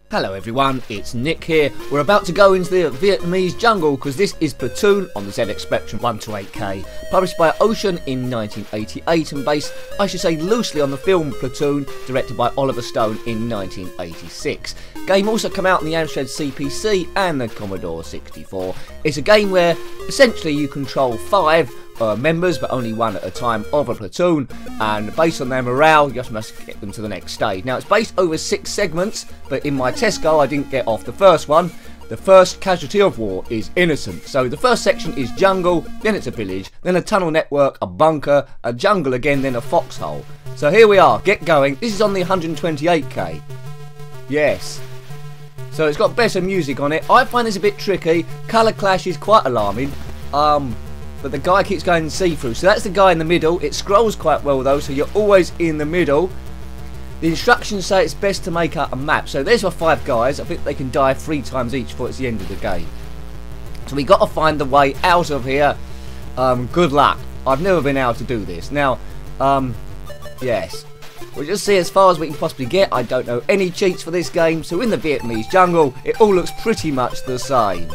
Hello everyone, it's Nick here. We're about to go into the Vietnamese jungle because this is Platoon on the ZX Spectrum 128K, published by Ocean in 1988 and based, I should say, loosely on the film Platoon, directed by Oliver Stone in 1986. Game also came out on the Amstrad CPC and the Commodore 64. It's a game where essentially you control 5 members, but only 1 at a time, of a platoon, and based on their morale you just must get them to the next stage. Now it's based over 6 segments, but in my test go I didn't get off the first one. The first casualty of war is innocent. So the first section is jungle, then it's a village, then a tunnel network, a bunker, a jungle again, then a foxhole. So here we are, get going. This is on the 128K. Yes. So it's got better music on it. I find this a bit tricky. Colour clash is quite alarming. But the guy keeps going see-through. So that's the guy in the middle. It scrolls quite well though, so you're always in the middle. The instructions say it's best to make up a map. So there's my 5 guys. I think they can die 3 times each before it's the end of the game. So we got to find the way out of here. Good luck. I've never been able to do this. Now, yes. We'll just see as far as we can possibly get. I don't know any cheats for this game. So in the Vietnamese jungle, it all looks pretty much the same.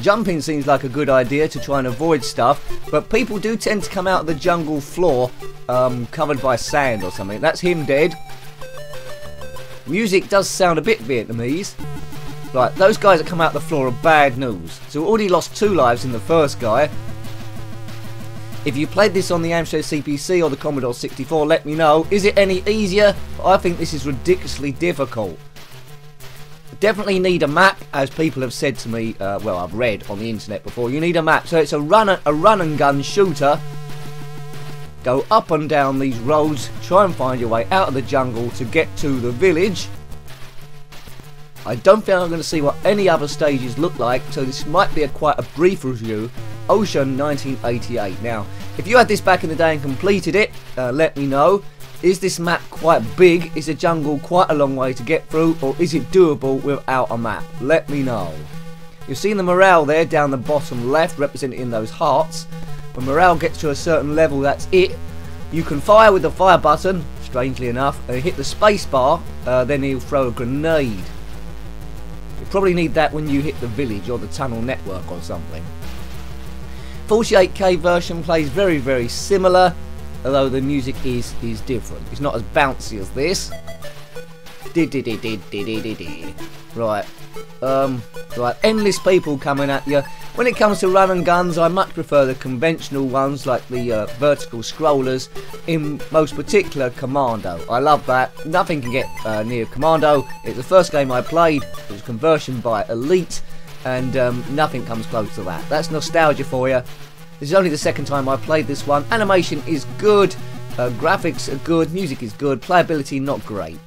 Jumping seems like a good idea to try and avoid stuff, but people do tend to come out of the jungle floor covered by sand or something. That's him dead. Music does sound a bit Vietnamese. Right, those guys that come out the floor are bad news. So we already lost 2 lives in the first guy. If you played this on the Amstrad CPC or the Commodore 64, let me know. Is it any easier? I think this is ridiculously difficult. Definitely need a map, as people have said to me, well, I've read on the internet before. You need a map, so it's a run and gun shooter. Go up and down these roads, try and find your way out of the jungle to get to the village. I don't think I'm going to see what any other stages look like, so this might be quite a brief review. Ocean 1988. Now, if you had this back in the day and completed it, let me know. Is this map quite big? Is the jungle quite a long way to get through? Or is it doable without a map? Let me know. You're seeing the morale there down the bottom left, represented in those hearts. When morale gets to a certain level, that's it. You can fire with the fire button, strangely enough, and hit the space bar, then he'll throw a grenade. You probably need that when you hit the village or the tunnel network or something. 48K version plays very, very similar, although the music is different. It's not as bouncy as this. Right. Right, endless people coming at you. When it comes to run and guns, I much prefer the conventional ones like the vertical scrollers, in most particular Commando. I love that. Nothing can get near Commando. It's the first game I played. It was conversion by Elite, and nothing comes close to that. That's nostalgia for you. This is only the 2nd time I played this one. Animation is good, graphics are good, music is good, playability not great.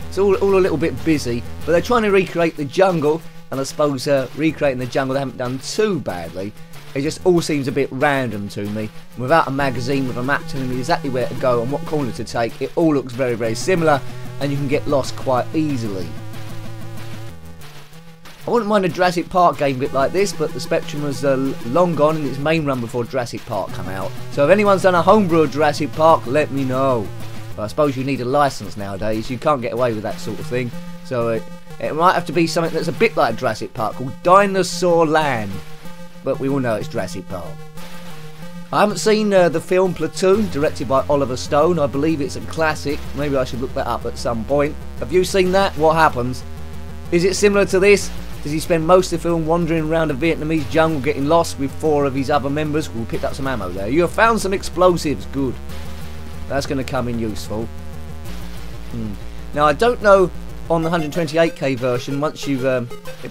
It's all a little bit busy, but they're trying to recreate the jungle, and I suppose recreating the jungle they haven't done too badly. It just all seems a bit random to me. Without a magazine with a map telling me exactly where to go and what corner to take, it all looks very, very similar, and you can get lost quite easily. I wouldn't mind a Jurassic Park game bit like this, but the Spectrum was long gone in its main run before Jurassic Park came out. So if anyone's done a homebrew of Jurassic Park, let me know. But I suppose you need a license nowadays. You can't get away with that sort of thing. So it might have to be something that's a bit like Jurassic Park, called Dinosaur Land. But we all know it's Jurassic Park. I haven't seen the film Platoon, directed by Oliver Stone. I believe it's a classic. Maybe I should look that up at some point. Have you seen that? What happens? Is it similar to this? Does he spend most of the film wandering around a Vietnamese jungle getting lost with 4 of his other members? We'll pick up some ammo there. You have found some explosives. Good. That's going to come in useful. Now I don't know on the 128K version, once you've...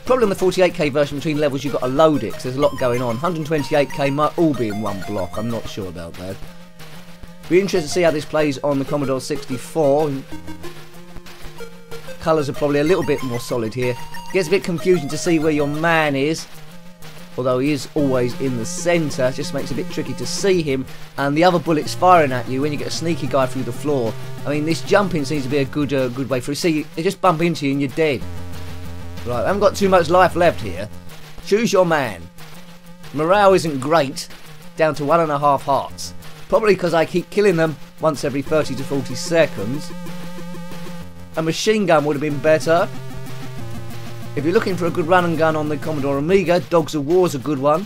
probably on the 48K version between levels you've got to load it, because there's a lot going on. 128K might all be in one block. I'm not sure about that. Be interested to see how this plays on the Commodore 64. Colours are probably a little bit more solid here. Gets a bit confusing to see where your man is, although he is always in the centre. Just makes it a bit tricky to see him, and the other bullets firing at you when you get a sneaky guy through the floor. I mean, this jumping seems to be a good way through. See, they just bump into you and you're dead. Right, I haven't got too much life left here. Choose your man. Morale isn't great, down to 1.5 hearts. Probably because I keep killing them once every 30 to 40 seconds. A machine gun would have been better. If you're looking for a good run and gun on the Commodore Amiga, Dogs of War's a good one.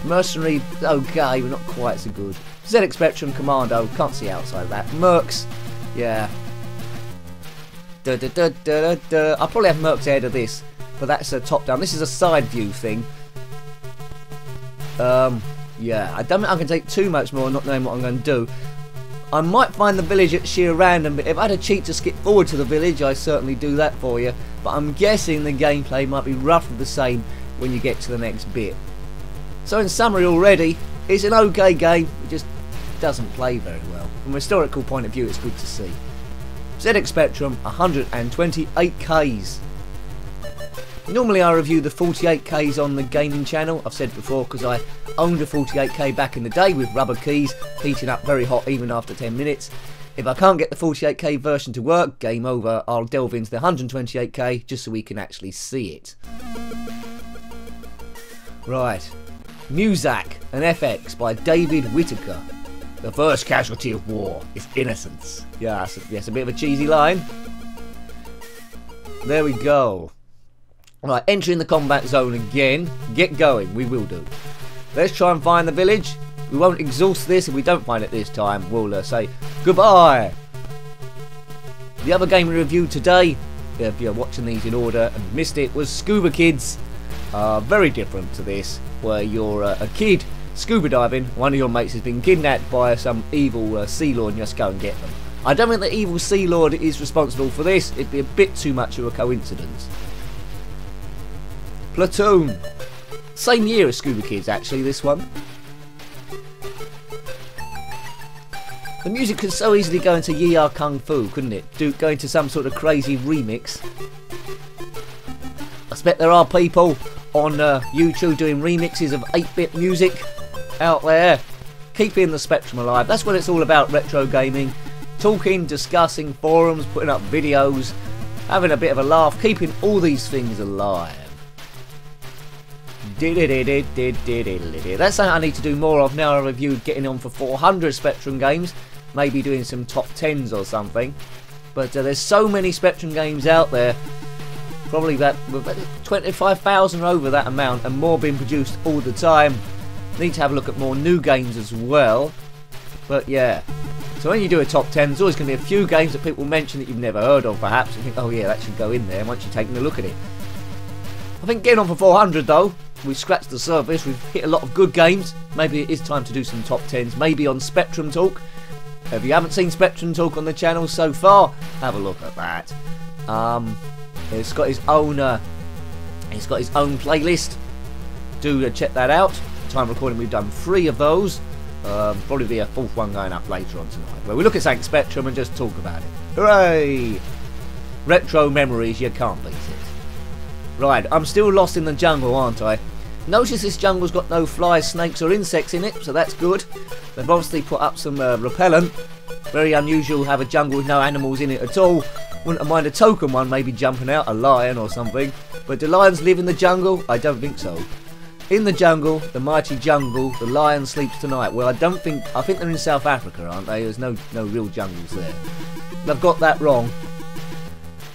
Mercenary, okay, but not quite so good. ZX Spectrum, Commando, can't see outside that. Mercs, yeah. I'll probably have Mercs ahead of this, but that's a top down. This is a side view thing. Yeah, I don't think I can take too much more, not knowing what I'm going to do. I might find the village at sheer random, but if I had a cheat to skip forward to the village, I certainly do that for you. But I'm guessing the gameplay might be roughly the same when you get to the next bit. So in summary already, it's an okay game, it just doesn't play very well. From a historical point of view, it's good to see. ZX Spectrum, 128Ks. Normally I review the 48Ks on the gaming channel, I've said before, because I owned a 48K back in the day with rubber keys, heating up very hot even after 10 minutes. If I can't get the 48K version to work, game over, I'll delve into the 128K just so we can actually see it. Right, Muzak and FX by David Whittaker. The first casualty of war is innocence. Yeah, that's a bit of a cheesy line. There we go. Right, entering the combat zone again. Get going, we will do. Let's try and find the village. We won't exhaust this. If we don't find it this time, we'll say goodbye. The other game we reviewed today, if you're watching these in order and missed it, was Scuba Kids. Very different to this, where you're a kid scuba diving. One of your mates has been kidnapped by some evil sea lord and you just go and get them. I don't think the evil sea lord is responsible for this. It'd be a bit too much of a coincidence. Platoon. Same year as Scuba Kids, actually, this one. The music could so easily go into Ye Are Kung Fu, couldn't it? Go into some sort of crazy remix. I expect there are people on YouTube doing remixes of 8-bit music out there. Keeping the Spectrum alive. That's what it's all about, retro gaming. Talking, discussing, forums, putting up videos, having a bit of a laugh, keeping all these things alive. That's something I need to do more of now I reviewed getting on for 400 Spectrum games. Maybe doing some top 10s or something. But there's so many Spectrum games out there. Probably about 25,000 over that amount and more being produced all the time. Need to have a look at more new games as well. But yeah. So when you do a top 10, there's always going to be a few games that people mention that you've never heard of perhaps. And think, oh yeah, that should go in there once you've taken a look at it. I think getting on for 400 though. We've scratched the surface, we've hit a lot of good games. Maybe it is time to do some top 10s, maybe on Spectrum Talk. If you haven't seen Spectrum Talk on the channel so far, have a look at that. It's got his own playlist. Do check that out. Time recording, we've done 3 of those. Probably be a 4th one going up later on tonight, where we look at something Spectrum and just talk about it. Hooray! Retro memories, you can't beat it. Right, I'm still lost in the jungle, aren't I? Notice this jungle's got no flies, snakes or insects in it, so that's good. They've obviously put up some repellent. Very unusual to have a jungle with no animals in it at all. Wouldn't mind a token one maybe jumping out, a lion or something. But do lions live in the jungle? I don't think so. In the jungle, the mighty jungle, the lion sleeps tonight. Well, I think they're in South Africa, aren't they? There's no real jungles there. I've got that wrong.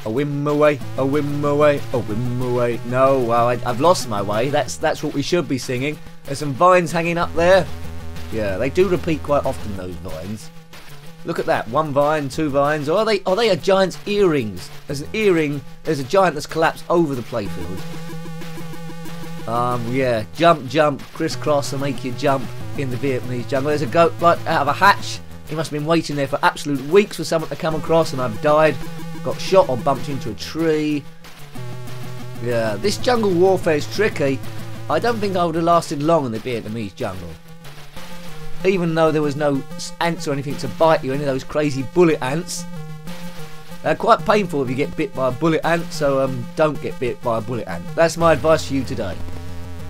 A whim away, a whim away, a whim away. No, well, I've lost my way. That's what we should be singing. There's some vines hanging up there. Yeah, they do repeat quite often, those vines. Look at that, 1 vine, 2 vines. Or are they a giant's earrings? There's an earring, there's a giant that's collapsed over the playfield. Yeah, jump, jump, crisscross and make you jump in the Vietnamese jungle. There's a goat right out of a hatch. He must have been waiting there for absolute weeks for someone to come across, and I've died. Got shot or bumped into a tree. Yeah, this jungle warfare is tricky. I don't think I would have lasted long in the Vietnamese jungle. Even though there was no ants or anything to bite you, any of those crazy bullet ants. They're quite painful if you get bit by a bullet ant, so don't get bit by a bullet ant. That's my advice to you today.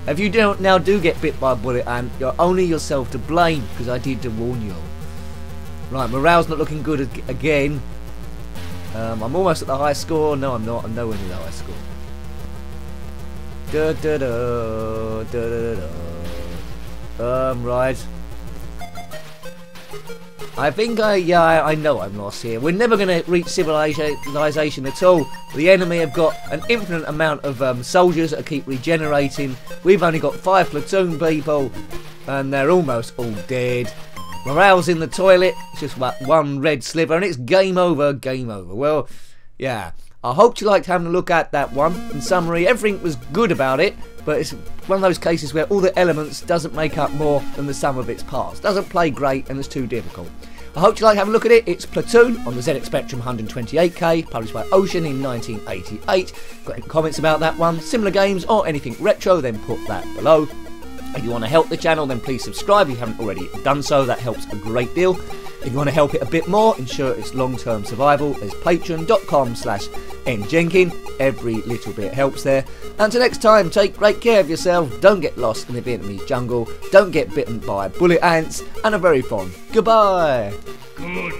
If you now do get bit by a bullet ant, you're only yourself to blame, because I did to warn you. Right, morale's not looking good again. I'm almost at the high score. No, I'm not. I'm nowhere near the high score. Da, da, da, da, da, da. Right. I think I know I'm lost here. We're never going to reach civilization at all. The enemy have got an infinite amount of soldiers that keep regenerating. We've only got 5 platoon people, and they're almost all dead. Morale's in the toilet. It's just one red sliver, and it's game over, game over. Well, yeah. I hope you liked having a look at that one. In summary, everything was good about it, but it's one of those cases where all the elements doesn't make up more than the sum of its parts. Doesn't play great and it's too difficult. I hope you like having a look at it. It's Platoon on the ZX Spectrum 128K, published by Ocean in 1988. Got any comments about that one, similar games or anything retro, then put that below. If you want to help the channel, then please subscribe if you haven't already done so. That helps a great deal. If you want to help it a bit more, ensure its long-term survival, there's patreon.com/njenkin. Every little bit helps there. Until next time, take great care of yourself. Don't get lost in the Vietnamese jungle. Don't get bitten by bullet ants. And a very fond goodbye. Good.